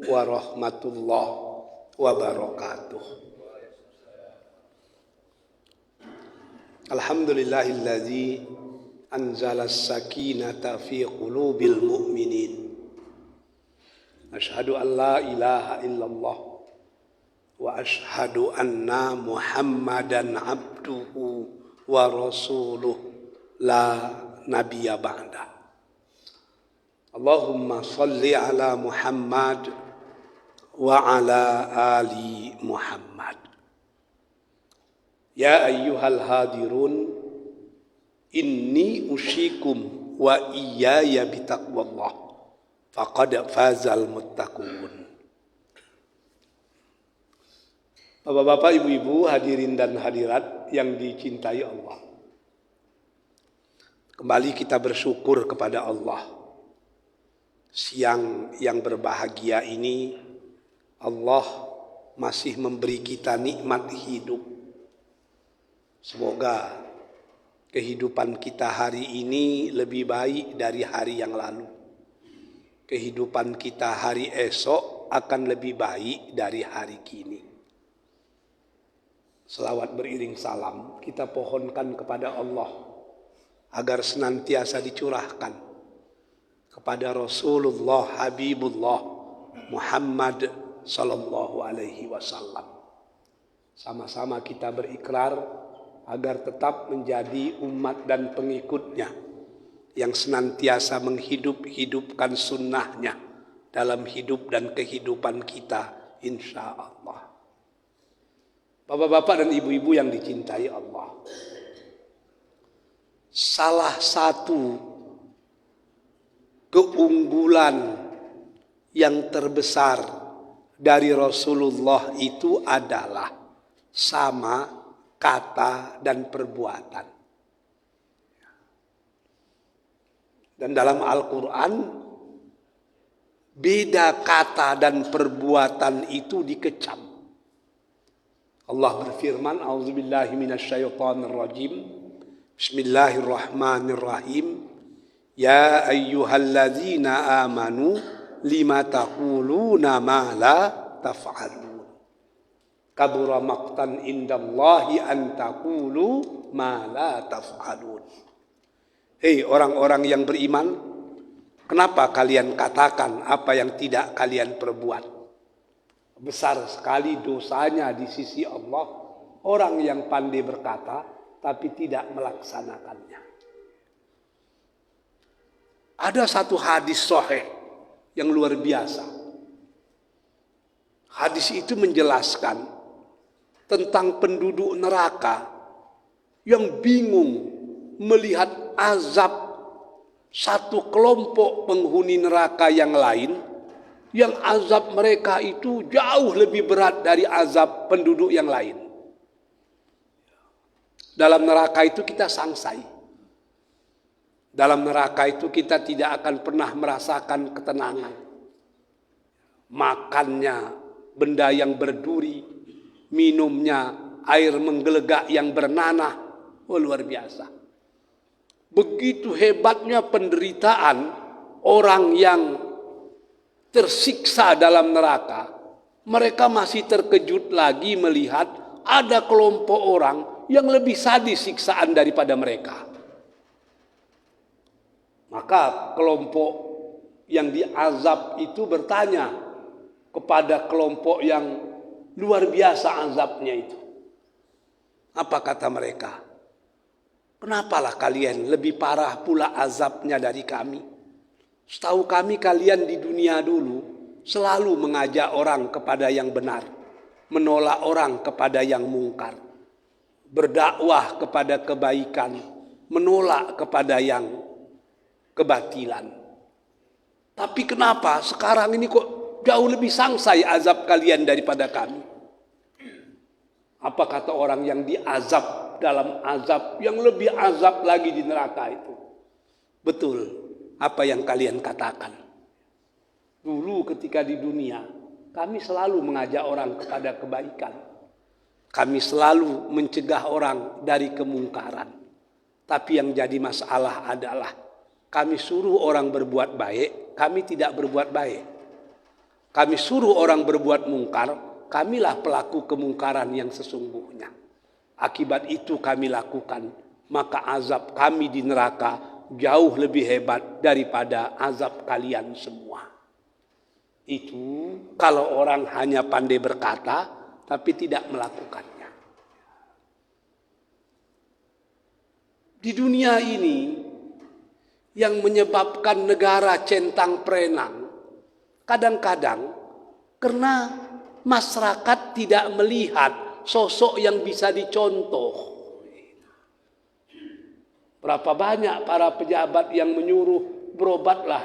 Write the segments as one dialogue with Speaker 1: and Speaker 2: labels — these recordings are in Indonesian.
Speaker 1: warahmatullahi wabarakatuh. Alhamdulillahilladzi anzala as-sakinata fi qulubil mu'minin. Asyhadu an la ilaha illallah wa asyhadu anna Muhammadan abduhu wa rasuluh la nabiyya ba'da. Allahumma salli ala Muhammad wa ala ali Muhammad. Ya ayyuhal hadirun, inni usyikum wa iyaya bitaqwallah faqad fazal muttaqun. Bapak-bapak, ibu-ibu, hadirin dan hadirat yang dicintai Allah, kembali kita bersyukur kepada Allah. Siang yang berbahagia ini, Allah masih memberi kita nikmat hidup. Semoga kehidupan kita hari ini lebih baik dari hari yang lalu. Kehidupan kita hari esok akan lebih baik dari hari kini. Selawat beriring salam kita pohonkan kepada Allah agar senantiasa dicurahkan kepada Rasulullah Habibullah Muhammad sallallahu alaihi wasallam. Sama-sama kita berikrar agar tetap menjadi umat dan pengikutnya yang senantiasa menghidupkan sunnahnya dalam hidup dan kehidupan kita, insya Allah. Bapak-bapak dan ibu-ibu yang dicintai Allah, salah satu keunggulan yang terbesar dari Rasulullah itu adalah sama kata dan perbuatan. Dan dalam Al-Quran, beda kata dan perbuatan itu dikecam. Allah berfirman, A'udzubillahi minasyaitonirrajim, Bismillahirrahmanirrahim, Ya ayyuhalladzina amanu lima taquluna ma la taf'alun. Kabura maqtan indallahi an taqulu ma la taf'alun. Hei orang-orang yang beriman, kenapa kalian katakan apa yang tidak kalian perbuat? Besar sekali dosanya di sisi Allah orang yang pandai berkata tapi tidak melaksanakannya. Ada satu hadis sahih yang luar biasa. Hadis itu menjelaskan tentang penduduk neraka yang bingung melihat azab satu kelompok penghuni neraka yang lain, yang azab mereka itu jauh lebih berat dari azab penduduk yang lain. Dalam neraka itu kita sangsai. Dalam neraka itu kita tidak akan pernah merasakan ketenangan. Makannya benda yang berduri, minumnya air menggelegak yang bernanah. Oh, luar biasa. Begitu hebatnya penderitaan orang yang tersiksa dalam neraka. Mereka masih terkejut lagi melihat ada kelompok orang yang lebih sadis siksaan daripada mereka. Maka kelompok yang diazab itu bertanya kepada kelompok yang luar biasa azabnya itu. Apa kata mereka? Kenapalah kalian lebih parah pula azabnya dari kami? Setahu kami kalian di dunia dulu selalu mengajak orang kepada yang benar, menolak orang kepada yang mungkar, berdakwah kepada kebaikan, menolak kepada yang kebatilan. Tapi kenapa sekarang ini kok jauh lebih sangsai azab kalian daripada kami? Apa kata orang yang diazab dalam azab yang lebih azab lagi di neraka itu? Betul apa yang kalian katakan. Dulu ketika di dunia kami selalu mengajak orang kepada kebaikan. Kami selalu mencegah orang dari kemungkaran. Tapi yang jadi masalah adalah kami suruh orang berbuat baik, kami tidak berbuat baik. Kami suruh orang berbuat mungkar, kamilah pelaku kemungkaran yang sesungguhnya. Akibat itu kami lakukan, maka azab kami di neraka jauh lebih hebat daripada azab kalian semua. Itu kalau orang hanya pandai berkata, tapi tidak melakukannya. Di dunia ini, yang menyebabkan negara centang perenang, kadang-kadang karena masyarakat tidak melihat sosok yang bisa dicontoh. Berapa banyak para pejabat yang menyuruh berobatlah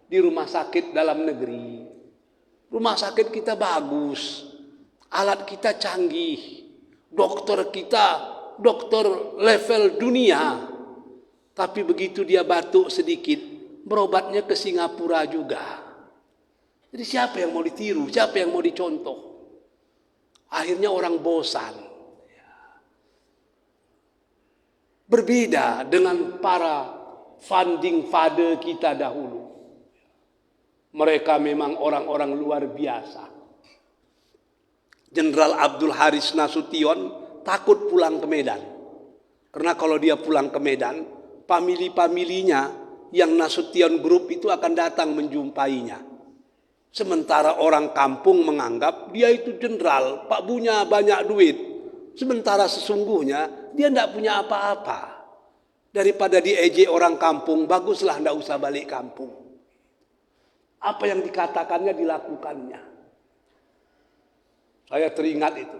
Speaker 1: di rumah sakit dalam negeri. Rumah sakit kita bagus, alat kita canggih, dokter kita dokter level dunia. Tapi begitu dia batuk sedikit, berobatnya ke Singapura juga. Jadi siapa yang mau ditiru? Siapa yang mau dicontoh? Akhirnya orang bosan. Berbeda dengan para founding father kita dahulu. Mereka memang orang-orang luar biasa. Jenderal Abdul Haris Nasution takut pulang ke Medan. Karena kalau dia pulang ke Medan, famili-familinya yang Nasution Group itu akan datang menjumpainya. Sementara orang kampung menganggap dia itu jenderal, Pak punya banyak duit. Sementara sesungguhnya dia tidak punya apa-apa. Daripada diejek orang kampung, baguslah tidak usah balik kampung. Apa yang dikatakannya dilakukannya. Saya teringat itu.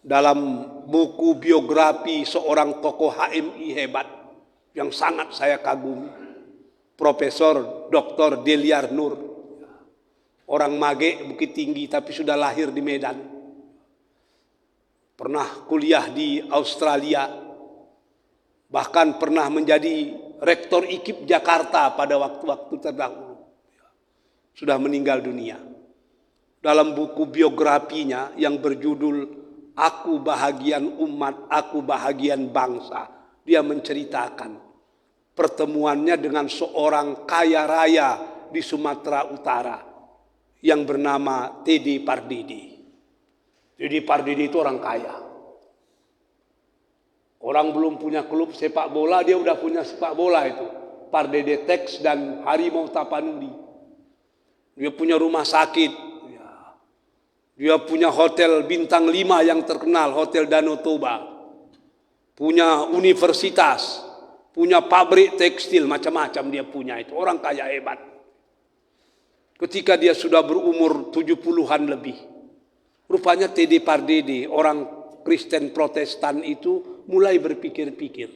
Speaker 1: Dalam buku biografi seorang tokoh HMI hebat yang sangat saya kagumi, Profesor Dr. Deliar Nur, orang Mage Bukit Tinggi tapi sudah lahir di Medan, pernah kuliah di Australia, bahkan pernah menjadi rektor IKIP Jakarta pada waktu-waktu terdahulu, sudah meninggal dunia. Dalam buku biografinya yang berjudul Aku Bahagian Umat, Aku Bahagian Bangsa, dia menceritakan pertemuannya dengan seorang kaya raya di Sumatera Utara yang bernama Teddy Pardidi. Teddy Pardidi itu orang kaya. Orang belum punya klub sepak bola, dia udah punya sepak bola itu. Pardede Tex dan Harimau Tapanuli. Dia punya rumah sakit. Dia punya hotel bintang 5 yang terkenal, Hotel Danau Toba. Punya universitas, punya pabrik tekstil, macam-macam dia punya itu. Orang kaya hebat. Ketika dia sudah berumur 70-an lebih, rupanya Teddy Pardede, orang Kristen Protestan itu mulai berpikir-pikir.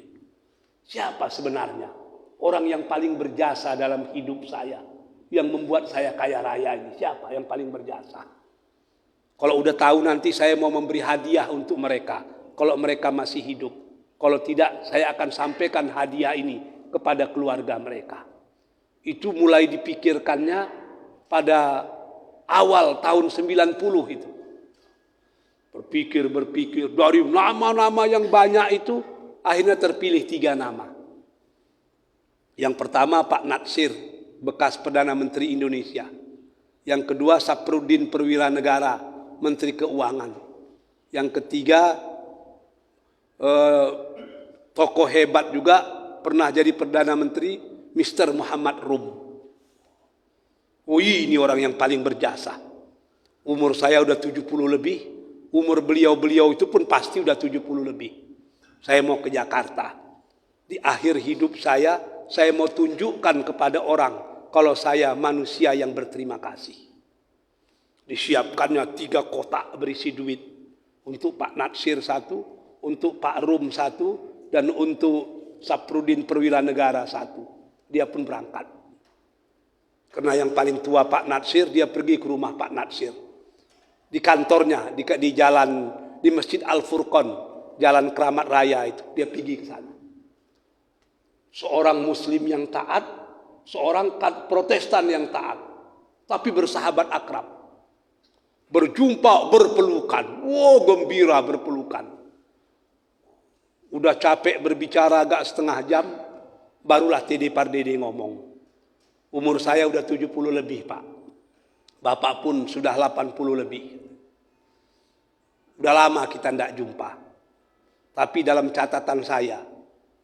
Speaker 1: Siapa sebenarnya orang yang paling berjasa dalam hidup saya, yang membuat saya kaya raya ini? Siapa yang paling berjasa? Kalau udah tahu nanti saya mau memberi hadiah untuk mereka. Kalau mereka masih hidup. Kalau tidak, saya akan sampaikan hadiah ini kepada keluarga mereka. Itu mulai dipikirkannya pada awal tahun 90 itu. Berpikir. Dari nama-nama yang banyak itu, akhirnya terpilih 3 nama. Yang pertama Pak Natsir, bekas Perdana Menteri Indonesia. Yang kedua Sapruddin Perwira Negara, Menteri Keuangan. Yang ketiga tokoh hebat juga, pernah jadi Perdana Menteri, Mr. Muhammad Rum. Oh ini orang yang paling berjasa. Umur saya udah 70 lebih, umur beliau-beliau itu pun pasti udah 70 lebih. Saya mau ke Jakarta. Di akhir hidup saya mau tunjukkan kepada orang kalau saya manusia yang berterima kasih. Disiapkannya 3 kotak berisi duit. Untuk Pak Natsir 1, untuk Pak Rum 1, dan untuk Sapruddin Perwira Negara 1. Dia pun berangkat. Karena yang paling tua Pak Natsir, dia pergi ke rumah Pak Natsir. Di kantornya, di jalan, di Masjid Al-Furqan, Jalan Keramat Raya itu. Dia pergi ke sana. Seorang Muslim yang taat, seorang Protestan yang taat. Tapi bersahabat akrab. Berjumpa, berpelukan. Wow, gembira berpelukan. Udah capek berbicara agak setengah jam, barulah Teddy Pardede ngomong. Umur saya udah 70 lebih, Pak. Bapak pun sudah 80 lebih. Udah lama kita tidak jumpa. Tapi dalam catatan saya,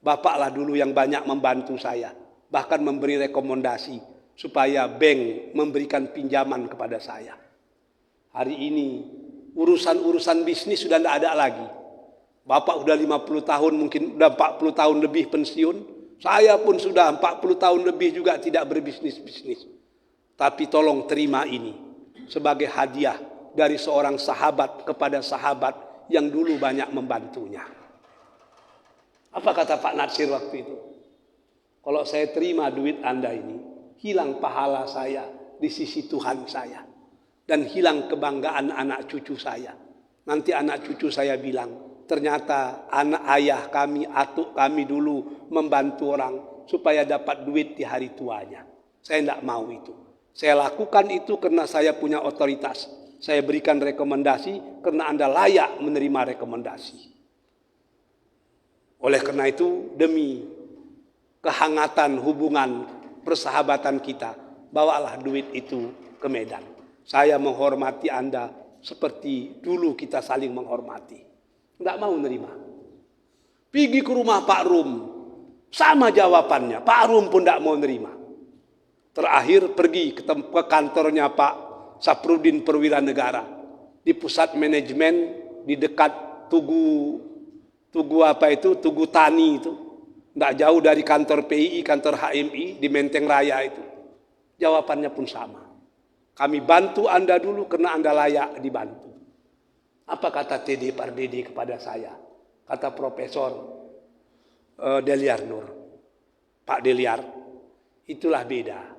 Speaker 1: Bapaklah dulu yang banyak membantu saya. Bahkan memberi rekomendasi supaya bank memberikan pinjaman kepada saya. Hari ini urusan-urusan bisnis sudah tidak ada lagi. Bapak udah 50 tahun, mungkin udah 40 tahun lebih pensiun. Saya pun sudah 40 tahun lebih juga tidak berbisnis-bisnis. Tapi tolong terima ini sebagai hadiah dari seorang sahabat kepada sahabat yang dulu banyak membantunya. Apa kata Pak Natsir waktu itu? Kalau saya terima duit Anda ini, hilang pahala saya di sisi Tuhan saya. Dan hilang kebanggaan anak cucu saya. Nanti anak cucu saya bilang, ternyata anak ayah kami, atuk kami dulu membantu orang supaya dapat duit di hari tuanya. Saya tidak mau itu. Saya lakukan itu karena saya punya otoritas. Saya berikan rekomendasi karena Anda layak menerima rekomendasi. Oleh karena itu, demi kehangatan hubungan persahabatan kita, bawalah duit itu ke Medan. Saya menghormati Anda seperti dulu kita saling menghormati. Tidak mau nerima. Pergi ke rumah Pak Rum, sama jawabannya. Pak Rum pun tidak mau nerima. Terakhir pergi ke kantornya Pak Saprudin Perwira Negara di pusat manajemen di dekat Tugu Tani itu, tidak jauh dari kantor PII, kantor HMI di Menteng Raya itu. Jawabannya pun sama. Kami bantu Anda dulu karena Anda layak dibantu. Apa kata TD Pardede kepada saya? Kata Profesor Deliar Nur, Pak Deliar, itulah beda.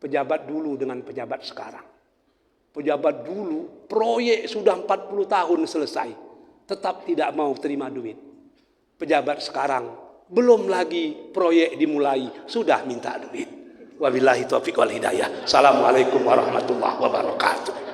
Speaker 1: Pejabat dulu dengan pejabat sekarang. Pejabat dulu proyek sudah 40 tahun selesai, tetap tidak mau terima duit. Pejabat sekarang belum lagi proyek dimulai, sudah minta duit. Wabillahi taufiq wal hidayah. Assalamualaikum warahmatullahi wabarakatuh.